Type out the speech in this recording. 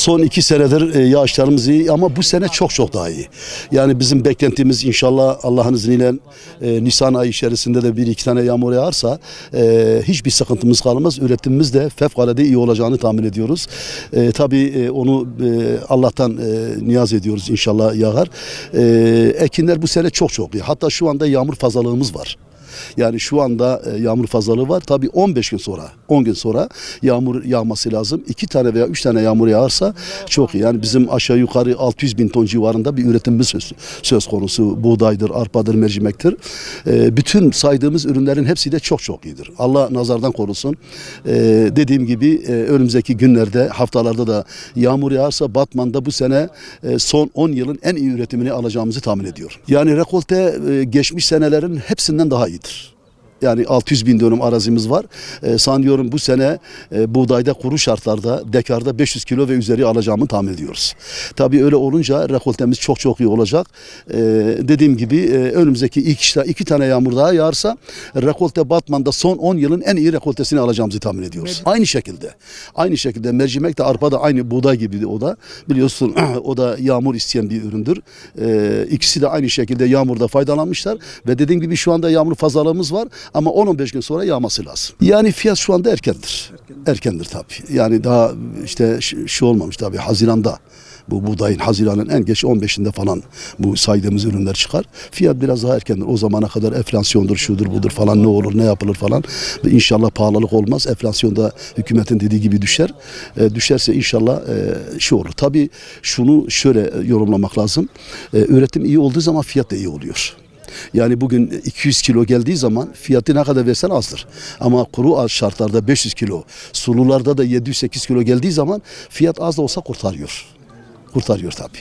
Son 2 senedir yağışlarımız iyi ama bu sene çok daha iyi. Yani bizim beklentimiz inşallah Allah'ın izniyle Nisan ayı içerisinde de 1-2 tane yağmur yağarsa hiçbir sıkıntımız kalmaz. Üretimimiz de fevkalade iyi olacağını tahmin ediyoruz. Tabii onu Allah'tan niyaz ediyoruz, inşallah yağar. Ekinler bu sene çok iyi. Hatta şu anda yağmur fazlalığımız var. Yani şu anda yağmur fazlalığı var. Tabii 15 gün sonra, 10 gün sonra yağmur yağması lazım. 2 tane veya 3 tane yağmur yağarsa çok iyi. Yani bizim aşağı yukarı 600 bin ton civarında bir üretimimiz söz konusu. Buğdaydır, arpadır, mercimektir. Bütün saydığımız ürünlerin hepsi de çok iyidir. Allah nazardan korusun. Dediğim gibi önümüzdeki günlerde, haftalarda da yağmur yağarsa Batman'da bu sene son 10 yılın en iyi üretimini alacağımızı tahmin ediyorum. Yani rekolte geçmiş senelerin hepsinden daha iyidir. Yani 600 bin dönüm arazimiz var. Sanıyorum bu sene buğdayda kuru şartlarda dekarda 500 kilo ve üzeri alacağımı tahmin ediyoruz. Tabii öyle olunca rekoltemiz çok iyi olacak. Dediğim gibi önümüzdeki iki tane yağmur daha yağarsa rekolte Batman'da son 10 yılın en iyi rekoltesini alacağımızı tahmin ediyoruz. Aynı şekilde mercimek de arpa da aynı buğday gibi o da. Biliyorsun o da yağmur isteyen bir üründür. İkisi de aynı şekilde yağmurda faydalanmışlar ve dediğim gibi şu anda yağmur fazlalığımız var. Ama 10-15 gün sonra yağması lazım. Yani fiyat şu anda erkendir. Erkendir tabii. Yani daha işte şu olmamış tabii. Haziran'da bu buğdayın Haziran'ın en geç 15'inde falan bu saydığımız ürünler çıkar. Fiyat biraz daha erkendir. O zamana kadar enflasyondur, şudur budur falan ne olur ne yapılır falan. Ve inşallah pahalılık olmaz. Enflasyonda hükümetin dediği gibi düşer. Düşerse inşallah şu olur. Tabii şunu şöyle yorumlamak lazım. Üretim iyi olduğu zaman fiyat da iyi oluyor. Yani bugün 200 kilo geldiği zaman fiyatı ne kadar versen azdır. Ama kuru şartlarda 500 kilo, sulularda da 700-800 kilo geldiği zaman fiyat az da olsa kurtarıyor. Kurtarıyor tabii.